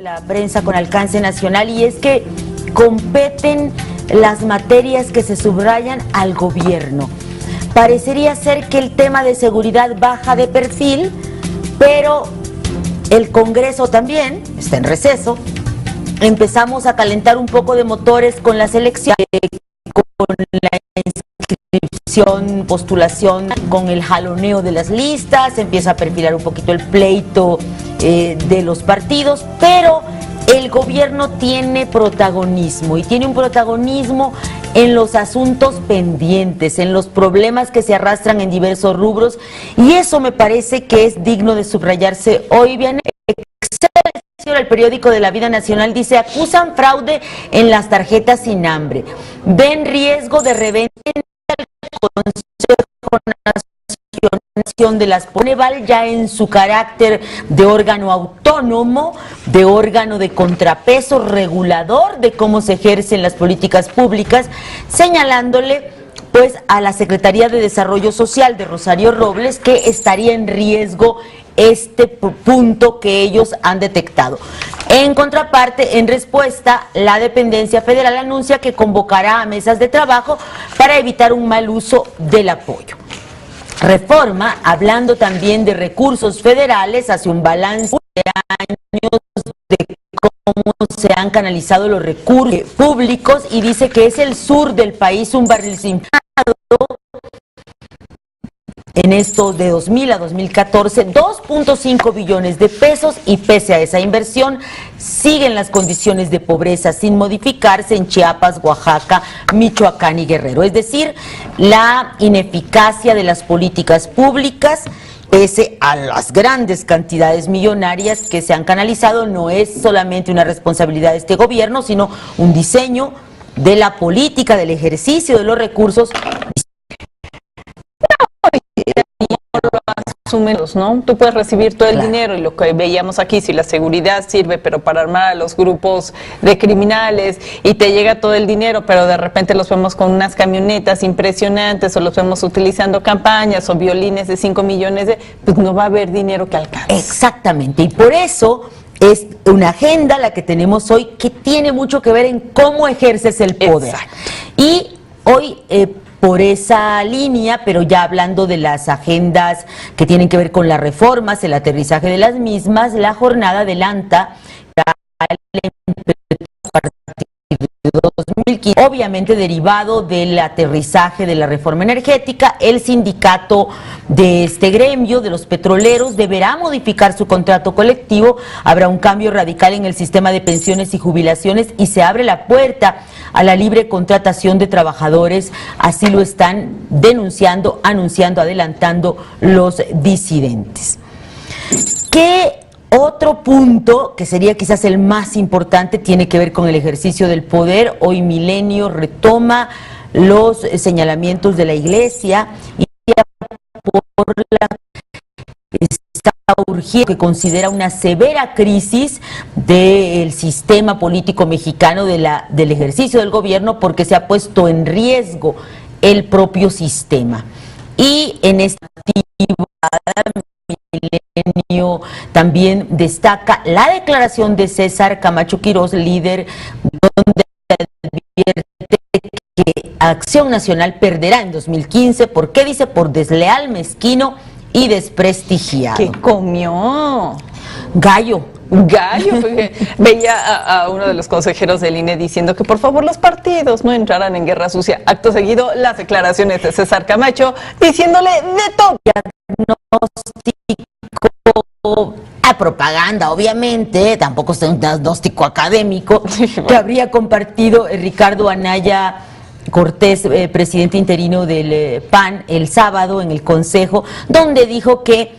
La prensa con alcance nacional, y es que competen las materias que se subrayan al gobierno. Parecería ser que el tema de seguridad baja de perfil, pero el Congreso también está en receso. Empezamos a calentar un poco de motores con las elecciones, con la inscripción, postulación, con el jaloneo de las listas, empieza a perfilar un poquito el pleito de los partidos, pero el gobierno tiene protagonismo, y tiene un protagonismo en los asuntos pendientes, en los problemas que se arrastran en diversos rubros, y eso me parece que es digno de subrayarse hoy. Bien, el periódico de la Vida Nacional dice: acusan fraude en las tarjetas sin hambre, ven riesgo de reventa al Consejo Nacional de las Coneval, ya en su carácter de órgano autónomo, de órgano de contrapeso regulador de cómo se ejercen las políticas públicas, señalándole pues a la Secretaría de Desarrollo Social de Rosario Robles que estaría en riesgo este punto que ellos han detectado. En contraparte, en respuesta, la dependencia federal anuncia que convocará a mesas de trabajo para evitar un mal uso del apoyo. Reforma, hablando también de recursos federales, hace un balance de años de cómo se han canalizado los recursos públicos y dice que es el sur del país un barril sin fondo. En esto de 2000 a 2014, 2.5 billones de pesos, y pese a esa inversión, siguen las condiciones de pobreza sin modificarse en Chiapas, Oaxaca, Michoacán y Guerrero. Es decir, la ineficacia de las políticas públicas, pese a las grandes cantidades millonarias que se han canalizado, no es solamente una responsabilidad de este gobierno, sino un diseño de la política, del ejercicio de los recursos. ¿No? Tú puedes recibir todo el dinero, y lo que veíamos aquí, si la seguridad sirve pero para armar a los grupos de criminales, y te llega todo el dinero, pero de repente los vemos con unas camionetas impresionantes, o los vemos utilizando campañas o violines de 5 millones pues no va a haber dinero que alcance. Exactamente, y por eso es una agenda la que tenemos hoy que tiene mucho que ver en cómo ejerces el poder. Exacto. Y hoy por esa línea, pero ya hablando de las agendas que tienen que ver con las reformas, el aterrizaje de las mismas, la jornada adelanta el partir de 2015, obviamente derivado del aterrizaje de la reforma energética. El sindicato de este gremio, de los petroleros, deberá modificar su contrato colectivo, habrá un cambio radical en el sistema de pensiones y jubilaciones, y se abre la puerta a la libre contratación de trabajadores, así lo están denunciando, anunciando, adelantando los disidentes. ¿Qué otro punto, que sería quizás el más importante, tiene que ver con el ejercicio del poder? Hoy Milenio retoma los señalamientos de la Iglesia y por la está urgiendo, que considera una severa crisis del sistema político mexicano, del ejercicio del gobierno, porque se ha puesto en riesgo el propio sistema. Y en esta Milenio también destaca la declaración de César Camacho Quirós, líder, donde advierte que Acción Nacional perderá en 2015. ¿Por qué? Dice: por desleal, mezquino y desprestigiado. ¿Qué comió? Gallo. Porque veía a uno de los consejeros del INE diciendo que por favor los partidos no entraran en guerra sucia. Acto seguido, las declaraciones de César Camacho diciéndole de todo. Diagnóstico a propaganda, obviamente, tampoco es un diagnóstico académico, que habría compartido Ricardo Anaya Cortés, presidente interino del PAN, el sábado en el Consejo, donde dijo que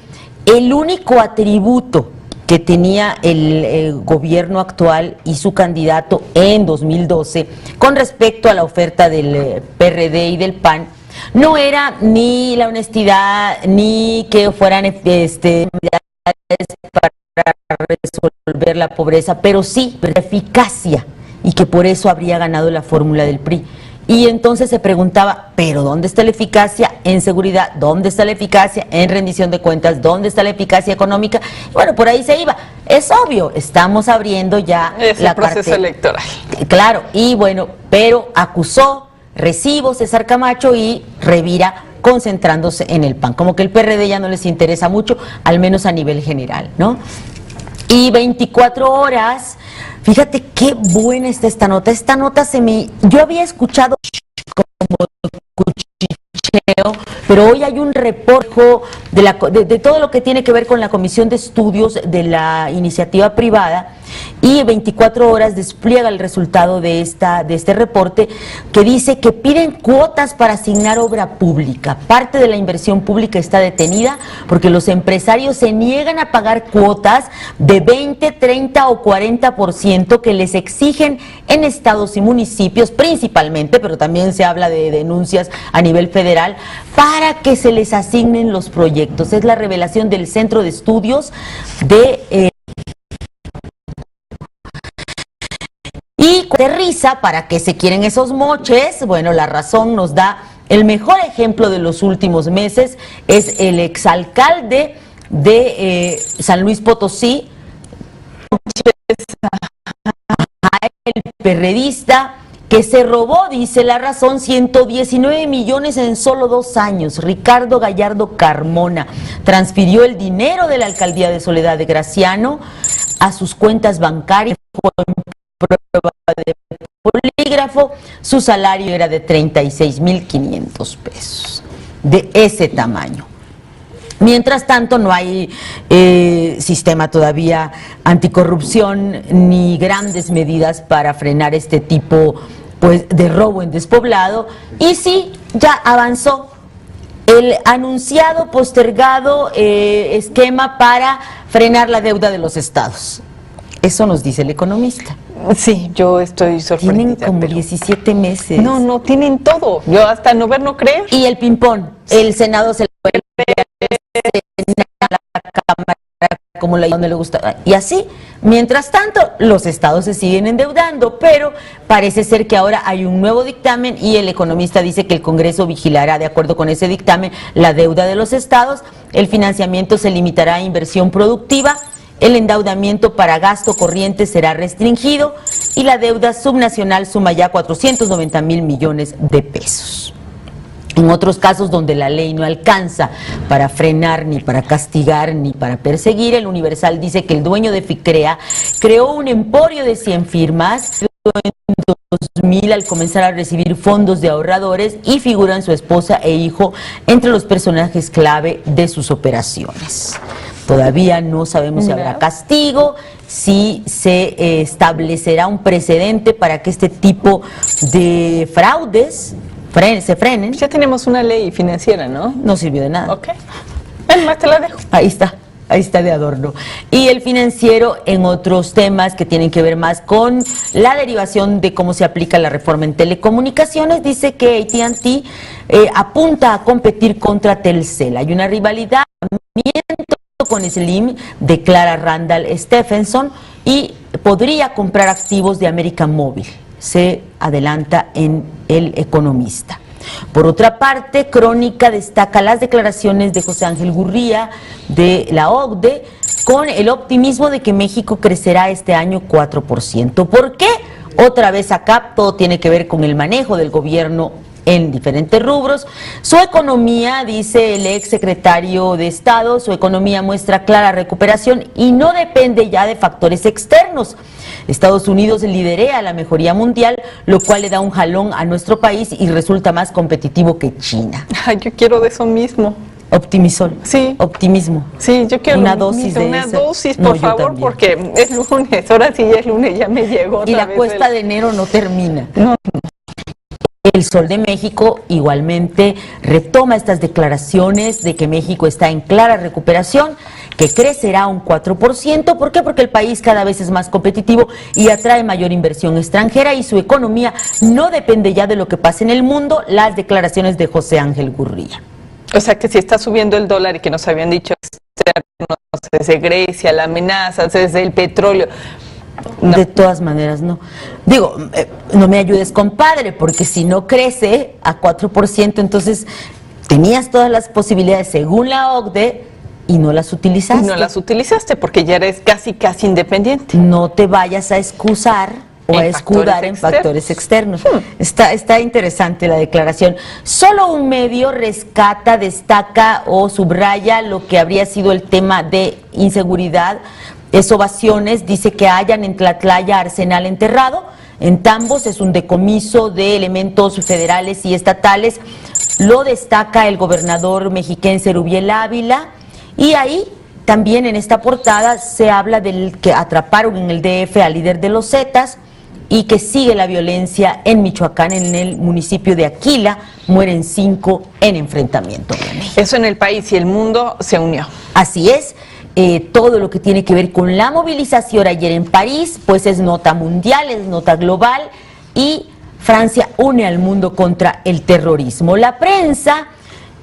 el único atributo que tenía el gobierno actual y su candidato en 2012 con respecto a la oferta del PRD y del PAN no era ni la honestidad, ni que fueran para resolver la pobreza, pero sí la eficacia, y que por eso habría ganado la fórmula del PRI. Y entonces se preguntaba, ¿pero dónde está la eficacia en seguridad? ¿Dónde está la eficacia en rendición de cuentas? ¿Dónde está la eficacia económica? Bueno, por ahí se iba. Es obvio, estamos abriendo ya el proceso electoral. Claro, y bueno, pero acusó recibo César Camacho y revira concentrándose en el PAN. Como que el PRD ya no les interesa mucho, al menos a nivel general, ¿no? Y 24 horas, fíjate qué buena está esta nota. Esta nota yo había escuchado como cuchicheo, pero hoy hay un reporte de todo lo que tiene que ver con la Comisión de Estudios de la Iniciativa Privada, y 24 horas despliega el resultado de este reporte, que dice que piden cuotas para asignar obra pública. Parte de la inversión pública está detenida porque los empresarios se niegan a pagar cuotas de 20, 30 o 40% que les exigen en estados y municipios principalmente, pero también se habla de denuncias a nivel federal, para que se les asignen los proyectos. Es la revelación del Centro de Estudios de Y de risa, ¿para qué se quieren esos moches? Bueno, La Razón nos da el mejor ejemplo de los últimos meses. Es el exalcalde de San Luis Potosí, el perredista, que se robó, dice La Razón, 119 millones en solo 2 años. Ricardo Gallardo Carmona transfirió el dinero de la alcaldía de Soledad de Graciano a sus cuentas bancarias. Prueba de polígrafo, su salario era de 36,500 pesos, de ese tamaño. Mientras tanto, no hay sistema todavía anticorrupción ni grandes medidas para frenar este tipo, pues, de robo en despoblado. Y sí, ya avanzó el anunciado, postergado esquema para frenar la deuda de los estados. Eso nos dice El Economista. Sí, yo estoy sorprendida. Tienen como 17 meses. No, tienen todo. Yo hasta no ver, no creer. Y el ping-pong. El Senado se le a la Cámara como donde le gusta. Y así, mientras tanto, los estados se siguen endeudando, pero parece ser que ahora hay un nuevo dictamen y El Economista dice que el Congreso vigilará, de acuerdo con ese dictamen, la deuda de los estados. El financiamiento se limitará a inversión productiva. El endeudamiento para gasto corriente será restringido y la deuda subnacional suma ya 490,000 millones de pesos. En otros casos donde la ley no alcanza para frenar, ni para castigar, ni para perseguir, El Universal dice que el dueño de FICREA creó un emporio de 100 firmas en 2000 al comenzar a recibir fondos de ahorradores, y figuran su esposa e hijo entre los personajes clave de sus operaciones. Todavía no sabemos si habrá castigo, si se establecerá un precedente para que este tipo de fraudes se frenen. Ya tenemos una ley financiera, ¿no? No sirvió de nada. Ok. Más te la dejo. Ahí está de adorno. Y El Financiero, en otros temas que tienen que ver más con la derivación de cómo se aplica la reforma en telecomunicaciones, dice que AT&T apunta a competir contra Telcel. Hay una rivalidad con Slim, declara Randall Stephenson, y podría comprar activos de América Móvil, se adelanta en El Economista. Por otra parte, Crónica destaca las declaraciones de José Ángel Gurría de la OCDE con el optimismo de que México crecerá este año 4%. ¿Por qué? Otra vez acá todo tiene que ver con el manejo del gobierno en diferentes rubros. Su economía, dice el ex secretario de Estado, su economía muestra clara recuperación y no depende ya de factores externos. Estados Unidos liderea la mejoría mundial, lo cual le da un jalón a nuestro país y resulta más competitivo que China. Ay, yo quiero de eso mismo. Optimisol. Sí. Optimismo. Sí, yo quiero una dosis de una eso. dosis, por favor, porque es lunes, ahora sí ya es lunes, ya me llegó. Y la cuesta de enero no termina. No. El Sol de México igualmente retoma estas declaraciones de que México está en clara recuperación, que crecerá un 4%. ¿Por qué? Porque el país cada vez es más competitivo y atrae mayor inversión extranjera y su economía no depende ya de lo que pasa en el mundo. Las declaraciones de José Ángel Gurría. O sea que si está subiendo el dólar y que nos habían dicho desde Grecia, la amenaza, desde el petróleo, No. De todas maneras, no. Digo, no me ayudes, compadre, porque si no crece a 4%, entonces tenías todas las posibilidades según la OCDE y no las utilizaste. No las utilizaste porque ya eres casi independiente. No te vayas a excusar o a escudar en factores externos. Está interesante la declaración. Solo un medio rescata, destaca o subraya lo que habría sido el tema de inseguridad. Es Ovaciones, dice que hallan en Tlatlaya arsenal enterrado. En Tambos es un decomiso de elementos federales y estatales. Lo destaca el gobernador mexiquense Rubiel Ávila. Y ahí también en esta portada se habla del que atraparon en el DF al líder de los Zetas y que sigue la violencia en Michoacán, en el municipio de Aquila. Mueren 5 en enfrentamiento. Eso en el país y el mundo se unió. Así es. Todo lo que tiene que ver con la movilización ayer en París, pues es nota mundial, es nota global, y Francia une al mundo contra el terrorismo. La prensa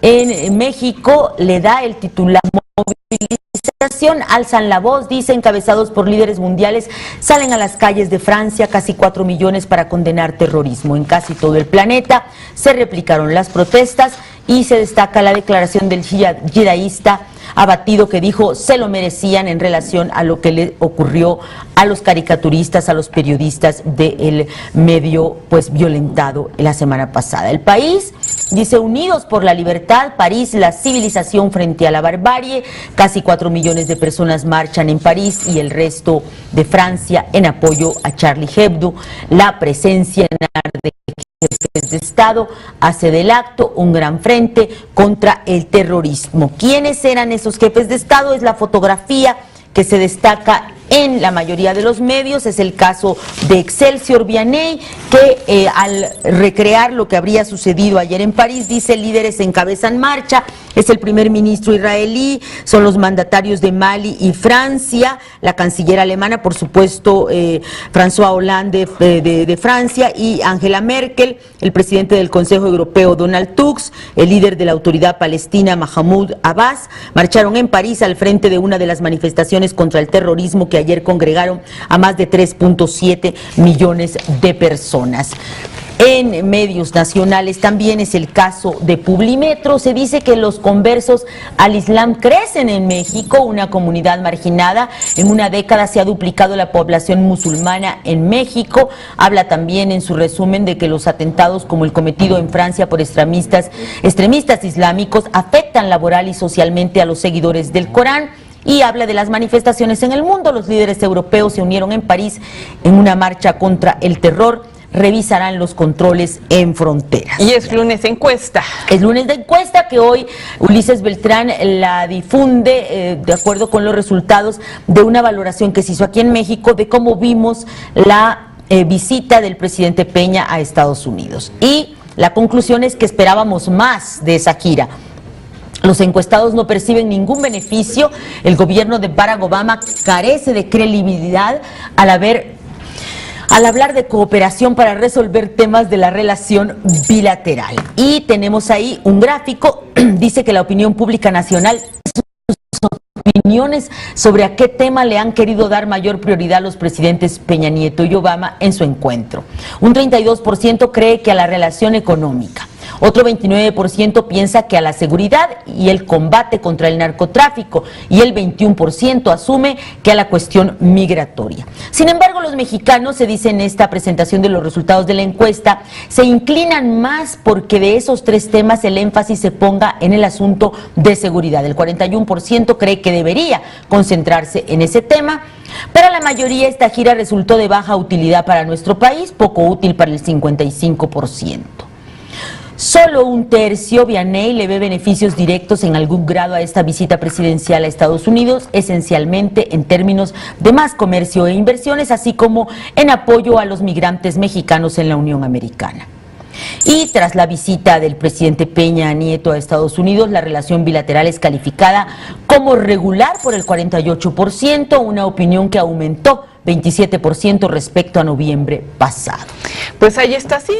en México le da el titular: movilización, alzan la voz, dice, encabezados por líderes mundiales, salen a las calles de Francia casi 4 millones para condenar terrorismo. En casi todo el planeta se replicaron las protestas y se destaca la declaración del yihadista abatido que dijo se lo merecían en relación a lo que le ocurrió a los caricaturistas, a los periodistas del medio pues violentado la semana pasada. El país dice: unidos por la libertad, París, la civilización frente a la barbarie. Casi 4 millones de personas marchan en París y el resto de Francia en apoyo a Charlie Hebdo. La presencia en de jefes de Estado hace del acto un gran frente contra el terrorismo. ¿Quiénes eran esos jefes de Estado? Es la fotografía que se destaca en la mayoría de los medios. Es el caso de Excelsior Vianney, que al recrear lo que habría sucedido ayer en París, dice: líderes encabezan marcha. Es el primer ministro israelí, son los mandatarios de Mali y Francia, la canciller alemana, por supuesto, François Hollande de Francia, y Angela Merkel, el presidente del Consejo Europeo Donald Tusk, el líder de la autoridad palestina Mahmoud Abbas, marcharon en París al frente de una de las manifestaciones contra el terrorismo que ayer congregaron a más de 3.7 millones de personas. En medios nacionales también es el caso de Publimetro. Se dice que los conversos al Islam crecen en México, una comunidad marginada. En una década se ha duplicado la población musulmana en México. Habla también en su resumen de que los atentados como el cometido en Francia por extremistas islámicos afectan laboral y socialmente a los seguidores del Corán. Y habla de las manifestaciones en el mundo. Los líderes europeos se unieron en París en una marcha contra el terror. Revisarán los controles en fronteras. Y es lunes de encuesta. Es lunes de encuesta que hoy Ulises Beltrán la difunde de acuerdo con los resultados de una valoración que se hizo aquí en México de cómo vimos la visita del presidente Peña a Estados Unidos. Y la conclusión es que esperábamos más de esa gira. Los encuestados no perciben ningún beneficio. El gobierno de Barack Obama carece de credibilidad al hablar de cooperación para resolver temas de la relación bilateral. Y tenemos ahí un gráfico, dice que la opinión pública nacional, sus opiniones sobre a qué tema le han querido dar mayor prioridad a los presidentes Peña Nieto y Obama en su encuentro. Un 32% cree que a la relación económica. Otro 29% piensa que a la seguridad y el combate contra el narcotráfico, y el 21% asume que a la cuestión migratoria. Sin embargo, los mexicanos, se dice en esta presentación de los resultados de la encuesta, se inclinan más porque de esos 3 temas el énfasis se ponga en el asunto de seguridad. El 41% cree que debería concentrarse en ese tema. Para la mayoría esta gira resultó de baja utilidad para nuestro país, poco útil para el 55%. Solo un tercio, Vianney, le ve beneficios directos en algún grado a esta visita presidencial a Estados Unidos, esencialmente en términos de más comercio e inversiones, así como en apoyo a los migrantes mexicanos en la Unión Americana. Y tras la visita del presidente Peña Nieto a Estados Unidos, la relación bilateral es calificada como regular por el 48%, una opinión que aumentó 27% respecto a noviembre pasado. Pues ahí está, sí.